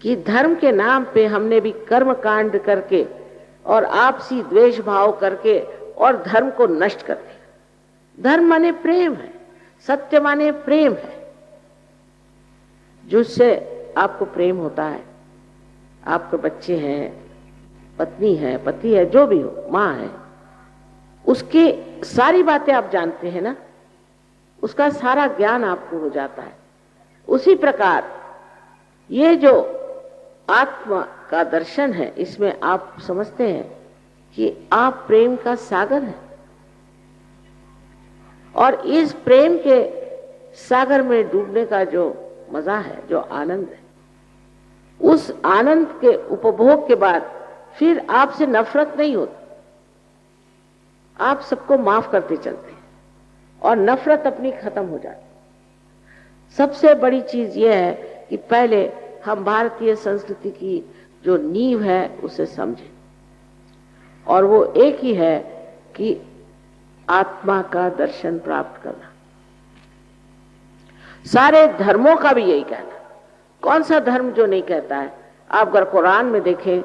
कि धर्म के नाम पे हमने भी कर्म कांड करके और आपसी द्वेष भाव करके और धर्म को नष्ट कर दिया। धर्म माने प्रेम है, सत्य माने प्रेम है। जिससे आपको प्रेम होता है, आपके बच्चे हैं, पत्नी है, पति है, जो भी हो, माँ है, उसकी सारी बातें आप जानते हैं ना, उसका सारा ज्ञान आपको हो जाता है। उसी प्रकार ये जो आत्मा का दर्शन है, इसमें आप समझते हैं कि आप प्रेम का सागर हैं और इस प्रेम के सागर में डूबने का जो मजा है, जो आनंद है, उस आनंद के उपभोग के बाद फिर आपसे नफरत नहीं होती। आप सबको माफ करते चलते हैं और नफरत अपनी खत्म हो जाती। सबसे बड़ी चीज यह है कि पहले हम भारतीय संस्कृति की जो नींव है उसे समझें, और वो एक ही है कि आत्मा का दर्शन प्राप्त करना। सारे धर्मों का भी यही कहना। कौन सा धर्म जो नहीं कहता है? आप अगर कुरान में देखें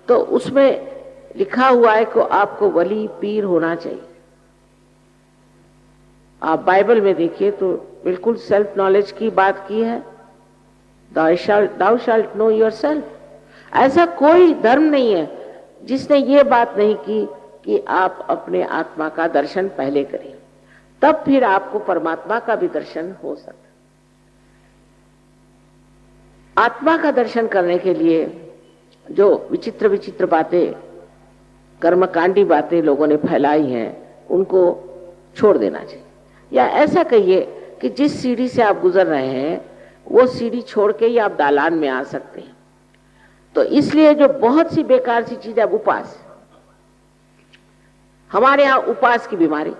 तो उसमें लिखा हुआ है कि आपको वली पीर होना चाहिए। आप बाइबल में देखिए तो बिल्कुल सेल्फ नॉलेज की बात की है, thou shalt know yourself। ऐसा कोई धर्म नहीं है जिसने ये बात नहीं की कि आप अपने आत्मा का दर्शन पहले करें, तब फिर आपको परमात्मा का भी दर्शन हो सकता। आत्मा का दर्शन करने के लिए जो विचित्र विचित्र बातें, कर्मकांडी बातें लोगों ने फैलाई हैं, उनको छोड़ देना चाहिए। या ऐसा कहिए कि जिस सीढ़ी से आप गुजर रहे हैं वो सीढ़ी छोड़ के ही आप दालान में आ सकते हैं। तो इसलिए जो बहुत सी बेकार सी चीज है, उपवास, हमारे यहाँ उपवास की बीमारी,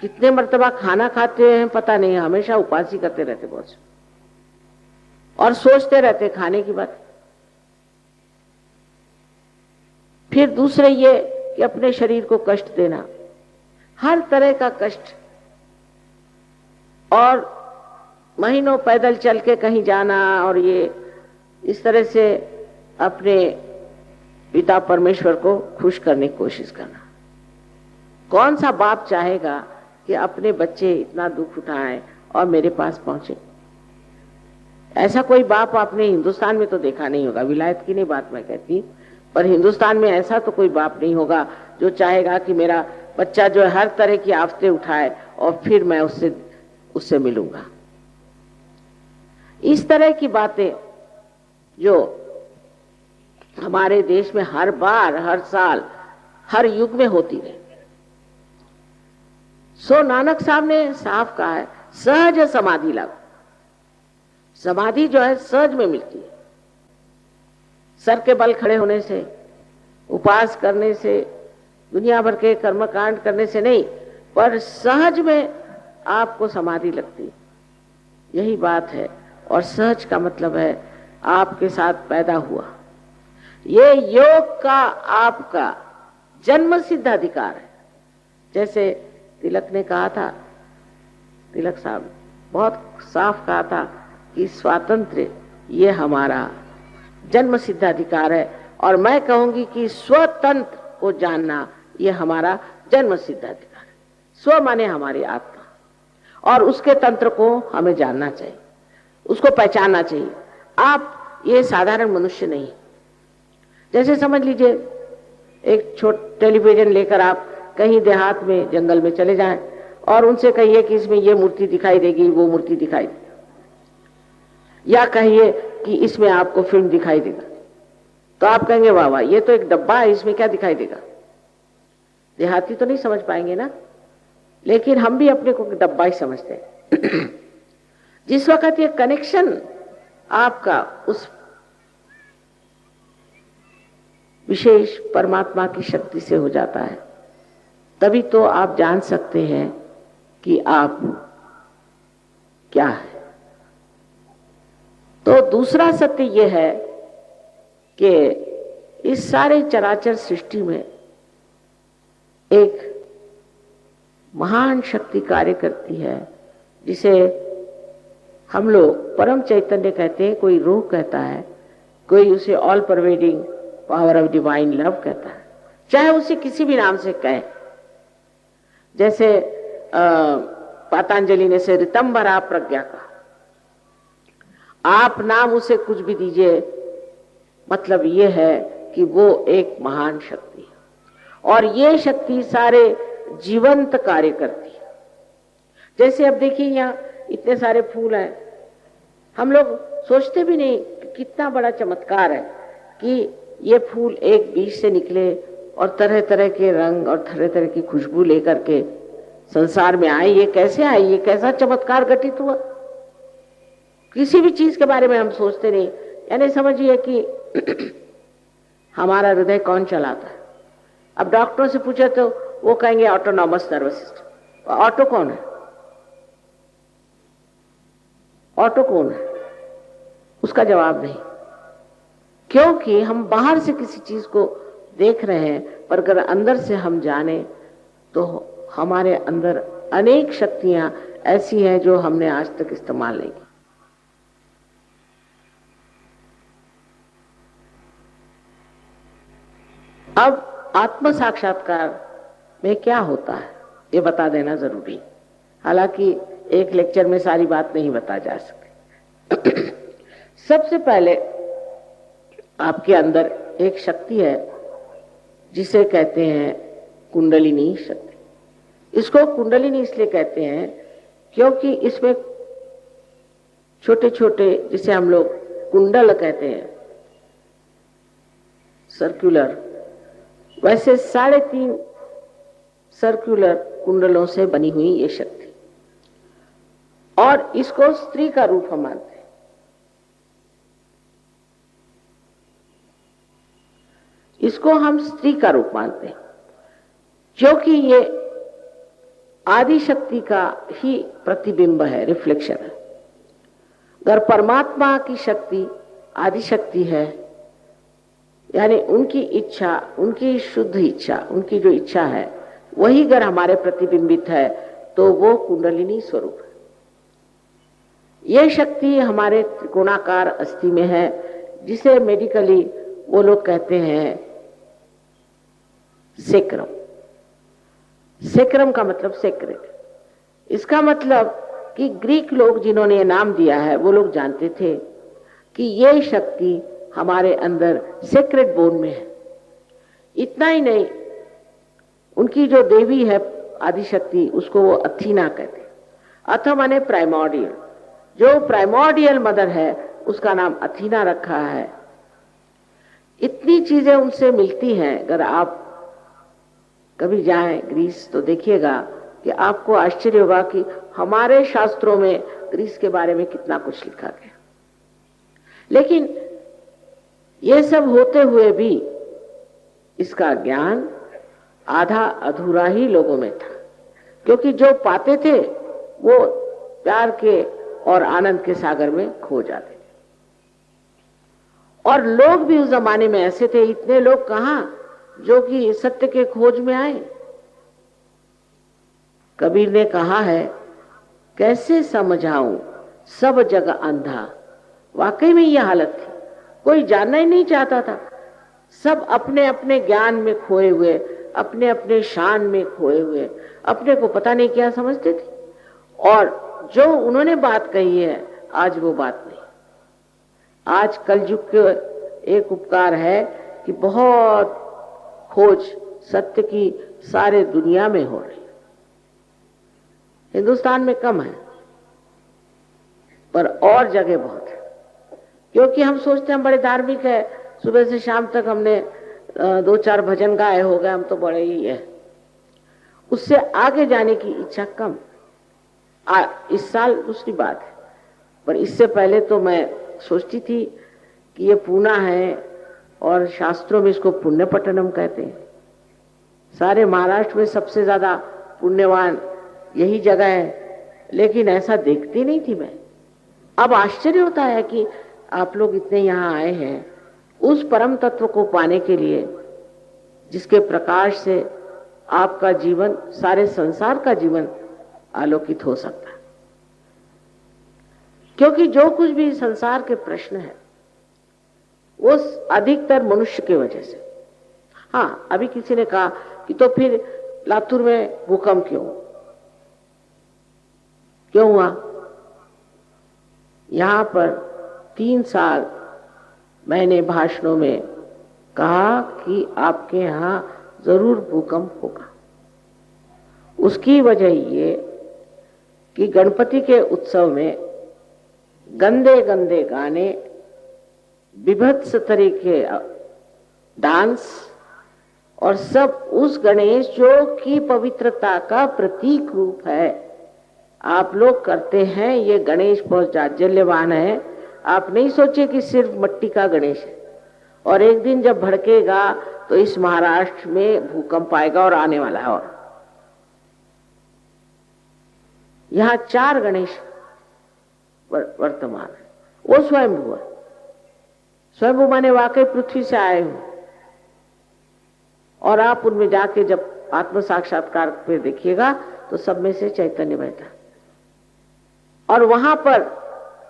कितने मर्तबा खाना खाते हैं पता नहीं, हमेशा उपवास ही करते रहते बहुत से, और सोचते रहते खाने की बात। फिर दूसरे ये कि अपने शरीर को कष्ट देना, हर तरह का कष्ट, और महीनों पैदल चल के कहीं जाना, और ये इस तरह से अपने पिता परमेश्वर को खुश करने की कोशिश करना। कौन सा बाप चाहेगा कि अपने बच्चे इतना दुख उठाएं और मेरे पास पहुंचे? ऐसा कोई बाप आपने हिंदुस्तान में तो देखा नहीं होगा, विलायत की नहीं बात मैं कहती, पर हिंदुस्तान में ऐसा तो कोई बाप नहीं होगा जो चाहेगा कि मेरा बच्चा जो है हर तरह की आफतें उठाए और फिर मैं उससे मिलूंगा। इस तरह की बातें जो हमारे देश में हर बार, हर साल, हर युग में होती रहे। सो नानक साहब ने साफ कहा है, सहज समाधि लागो। समाधि जो है सहज में मिलती है, सर के बल खड़े होने से, उपवास करने से, दुनिया भर के कर्मकांड करने से नहीं, पर सहज में आपको समाधि लगती है। यही बात है। और सहज का मतलब है आपके साथ पैदा हुआ। ये योग का आपका जन्म सिद्ध अधिकार है। जैसे तिलक ने कहा था, तिलक साहब बहुत साफ कहा था कि स्वातंत्र्य ये हमारा जन्म सिद्ध अधिकार है, और मैं कहूंगी कि स्वतंत्र को जानना ये हमारा जन्म सिद्ध अधिकार है। स्व माने हमारी आत्मा, और उसके तंत्र को हमें जानना चाहिए, उसको पहचानना चाहिए। आप ये साधारण मनुष्य नहीं। जैसे समझ लीजिए एक छोटा टेलीविजन लेकर आप कहीं देहात में, जंगल में चले जाएं और उनसे कहिए कि इसमें ये मूर्ति दिखाई देगी, वो मूर्ति दिखाई देगी, या कहिए कि इसमें आपको फिल्म दिखाई देगा, तो आप कहेंगे वाह वाह, ये तो एक डब्बा है, इसमें क्या दिखाई देगा। देहाती तो नहीं समझ पाएंगे ना, लेकिन हम भी अपने को डब्बा ही समझते हैं। जिस वक्त ये कनेक्शन आपका उस विशेष परमात्मा की शक्ति से हो जाता है, तभी तो आप जान सकते हैं कि आप क्या है। तो दूसरा सत्य यह है कि इस सारे चराचर सृष्टि में एक महान शक्ति कार्य करती है, जिसे हम लोग परम चैतन्य कहते हैं, कोई रूह कहता है, कोई उसे all pervading power of divine love कहता है, चाहे उसे किसी भी नाम से कहे। जैसे पतंजलि ने से ऋतंभरा प्रज्ञा का, आप नाम उसे कुछ भी दीजिए, मतलब ये है कि वो एक महान शक्ति है और ये शक्ति सारे जीवंत कार्य करती है। जैसे अब देखिए यहाँ इतने सारे फूल हैं, हम लोग सोचते भी नहीं कि कितना बड़ा चमत्कार है कि ये फूल एक बीज से निकले और तरह तरह के रंग और तरह तरह की खुशबू लेकर के संसार में आए। ये कैसे आए, ये कैसा चमत्कार घटित हुआ, किसी भी चीज के बारे में हम सोचते नहीं। यानी समझिए कि हमारा हृदय कौन चलाता है। अब डॉक्टरों से पूछे तो वो कहेंगे ऑटोनॉमस नर्वस सिस्टम। ऑटो कौन है, ऑटो कौन है, उसका जवाब नहीं, क्योंकि हम बाहर से किसी चीज को देख रहे हैं, पर अगर अंदर से हम जाने तो हमारे अंदर अनेक शक्तियां ऐसी हैं जो हमने आज तक इस्तेमाल नहीं की। अब आत्म साक्षात्कार में क्या होता है ये बता देना जरूरी। हालांकि एक लेक्चर में सारी बात नहीं बता जा सकती। सबसे पहले आपके अंदर एक शक्ति है जिसे कहते हैं कुंडलिनी शक्ति। इसको कुंडलिनी इसलिए कहते हैं क्योंकि इसमें छोटे छोटे, जिसे हम लोग कुंडल कहते हैं, सर्कुलर, वैसे 3.5 सर्कुलर कुंडलों से बनी हुई ये शक्ति, और इसको स्त्री का रूप हम मानते हैं। इसको हम स्त्री का रूप मानते हैं क्योंकि ये आदि शक्ति का ही प्रतिबिंब है, रिफ्लेक्शन है। अगर परमात्मा की शक्ति आदि शक्ति है, यानी उनकी इच्छा, उनकी शुद्ध इच्छा, उनकी जो इच्छा है वही अगर हमारे प्रतिबिंबित है तो वो कुंडलिनी स्वरूप है। ये शक्ति हमारे त्रिकोणाकार अस्थि में है, जिसे मेडिकली वो लोग कहते हैं सेक्रम। सेक्रम का मतलब सेक्रेट। इसका मतलब कि ग्रीक लोग जिन्होंने ये नाम दिया है वो लोग जानते थे कि ये शक्ति हमारे अंदर सेक्रेट बोन में है। इतना ही नहीं, उनकी जो देवी है आदि शक्ति, उसको वो अथीना कहते हैं। अथ माने प्राइमोर्डियल, जो प्राइमोर्डियल मदर है उसका नाम अथीना रखा है। इतनी चीजें उनसे मिलती हैं। अगर आप कभी जाएं ग्रीस तो देखिएगा कि आपको आश्चर्य होगा कि हमारे शास्त्रों में ग्रीस के बारे में कितना कुछ लिखा गया। लेकिन ये सब होते हुए भी इसका ज्ञान आधा अधूरा ही लोगों में था, क्योंकि जो पाते थे वो प्यार के और आनंद के सागर में खो जाते थे। और लोग भी उस जमाने में ऐसे थे, इतने लोग कहां जो कि सत्य के खोज में आए। कबीर ने कहा है, कैसे समझाऊं सब जग अंधा। वाकई में यह हालत थी, कोई जानना ही नहीं चाहता था। सब अपने अपने ज्ञान में खोए हुए, अपने अपने शान में खोए हुए, अपने को पता नहीं क्या समझते थे। और जो उन्होंने बात कही है आज वो बात नहीं। आज कलयुग के एक उपकार है कि बहुत खोज सत्य की सारे दुनिया में हो रही है। हिंदुस्तान में कम है पर और जगह बहुत है, क्योंकि हम सोचते हैं हम बड़े धार्मिक है, सुबह से शाम तक हमने 2-4 भजन गाए हो गए, हम तो बड़े ही है। उससे आगे जाने की इच्छा कम। इस साल दूसरी बात है, पर इससे पहले तो मैं सोचती थी कि ये पूना है और शास्त्रों में इसको पुण्यपट्टनम कहते हैं। सारे महाराष्ट्र में सबसे ज्यादा पुण्यवान यही जगह है, लेकिन ऐसा देखती नहीं थी मैं। अब आश्चर्य होता है कि आप लोग इतने यहाँ आए हैं उस परम तत्व को पाने के लिए जिसके प्रकाश से आपका जीवन, सारे संसार का जीवन आलोकित हो सकता है। क्योंकि जो कुछ भी संसार के प्रश्न है वो अधिकतर मनुष्य की वजह से। हाँ, अभी किसी ने कहा कि तो फिर लातूर में भूकंप क्यों हुआ? यहां पर 3 साल मैंने भाषणों में कहा कि आपके यहां जरूर भूकंप होगा। उसकी वजह ये कि गणपति के उत्सव में गंदे गंदे गाने, विभत्स तरीके डांस और सब उस गणेश जो कि पवित्रता का प्रतीक रूप है आप लोग करते हैं। ये गणेश बहुत जाज्वल्यवान है। आप नहीं सोचे कि सिर्फ मिट्टी का गणेश है, और एक दिन जब भड़केगा तो इस महाराष्ट्र में भूकंप आएगा और आने वाला है। और यहां 4 गणेश वर्तमान है। वो स्वयंभू है। स्वयंभू माने वाकई पृथ्वी से आए हो, और आप उनमें जाके जब आत्म साक्षात्कार पे देखिएगा तो सब में से चैतन्य बहता। और वहां पर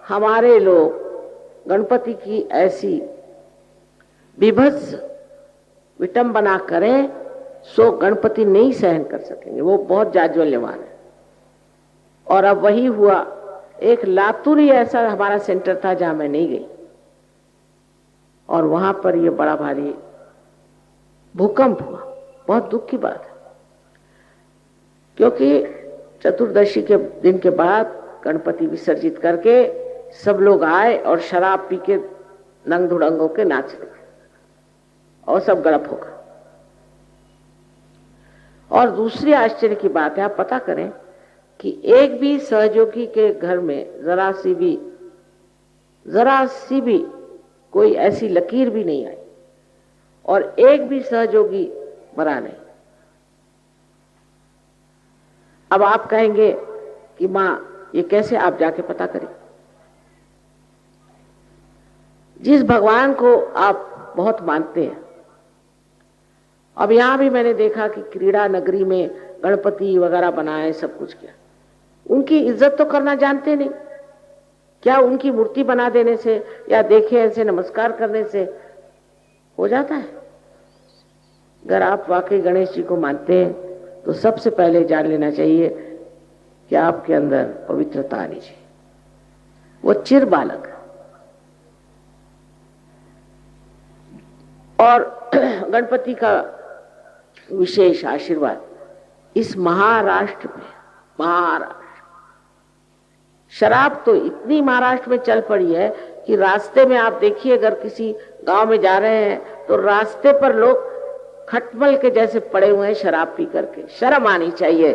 हमारे लोग गणपति की ऐसी विभत्स विटंबना करें सो गणपति नहीं सहन कर सकेंगे। वो बहुत जाज्वल्यवान है। और अब वही हुआ। एक लातूर ही ऐसा हमारा सेंटर था जहां मैं नहीं गई, और वहां पर ये बड़ा भारी भूकंप हुआ। बहुत दुख की बात है, क्योंकि चतुर्दशी के दिन के बाद गणपति विसर्जित करके सब लोग आए और शराब पी के नंग धुड़ंग होके नाच रहे और सब गड़प होगा। और दूसरी आश्चर्य की बात है, आप पता करें कि एक भी सहयोगी के घर में जरा सी भी कोई ऐसी लकीर भी नहीं आई, और एक भी सहयोगी मरा नहीं। अब आप कहेंगे कि मां ये कैसे? आप जाके पता करें। जिस भगवान को आप बहुत मानते हैं, अब यहां भी मैंने देखा कि क्रीड़ा नगरी में गणपति वगैरह बनाए, सब कुछ किया। उनकी इज्जत तो करना जानते नहीं। क्या उनकी मूर्ति बना देने से या देखे ऐसे नमस्कार करने से हो जाता है? अगर आप वाकई गणेश जी को मानते हैं तो सबसे पहले जान लेना चाहिए कि आपके अंदर पवित्रता आनी चाहिए। वो चिर बालक है। और गणपति का विशेष आशीर्वाद इस महाराष्ट्र में। महाराष्ट्र शराब तो इतनी महाराष्ट्र में चल पड़ी है कि रास्ते में आप देखिए, अगर किसी गांव में जा रहे हैं तो रास्ते पर लोग खटमल के जैसे पड़े हुए हैं शराब पी करके। शर्म आनी चाहिए।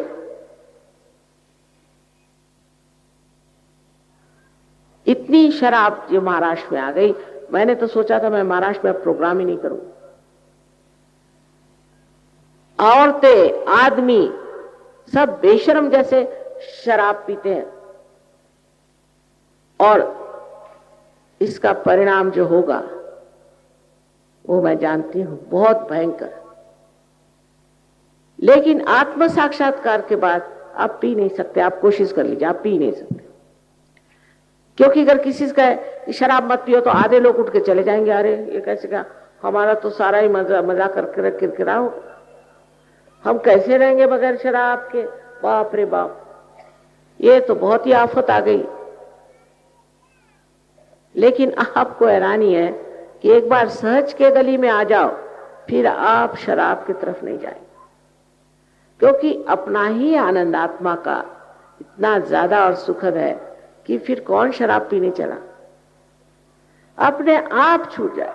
इतनी शराब जो महाराष्ट्र में आ गई, मैंने तो सोचा था मैं महाराष्ट्र में प्रोग्राम ही नहीं करूं। औरतें, आदमी सब बेशर्म जैसे शराब पीते हैं, और इसका परिणाम जो होगा वो मैं जानती हूं, बहुत भयंकर। लेकिन आत्म साक्षात्कार के बाद आप पी नहीं सकते। आप कोशिश कर लीजिए, आप पी नहीं सकते। क्योंकि अगर किसी का शराब मत पियो तो आधे लोग उठ के चले जाएंगे, अरे ये कैसे क्या, हमारा तो सारा ही मजा करके किरकिरा हो, हम कैसे रहेंगे बगैर शराब के। बाप रे बाप, ये तो बहुत ही आफत आ गई। लेकिन आपको हैरानी है कि एक बार सहज के गली में आ जाओ, फिर आप शराब की तरफ नहीं जाएंगे, क्योंकि अपना ही आनंद आत्मा का इतना ज्यादा और सुखद है कि फिर कौन शराब पीने चला। अपने आप छूट जाए।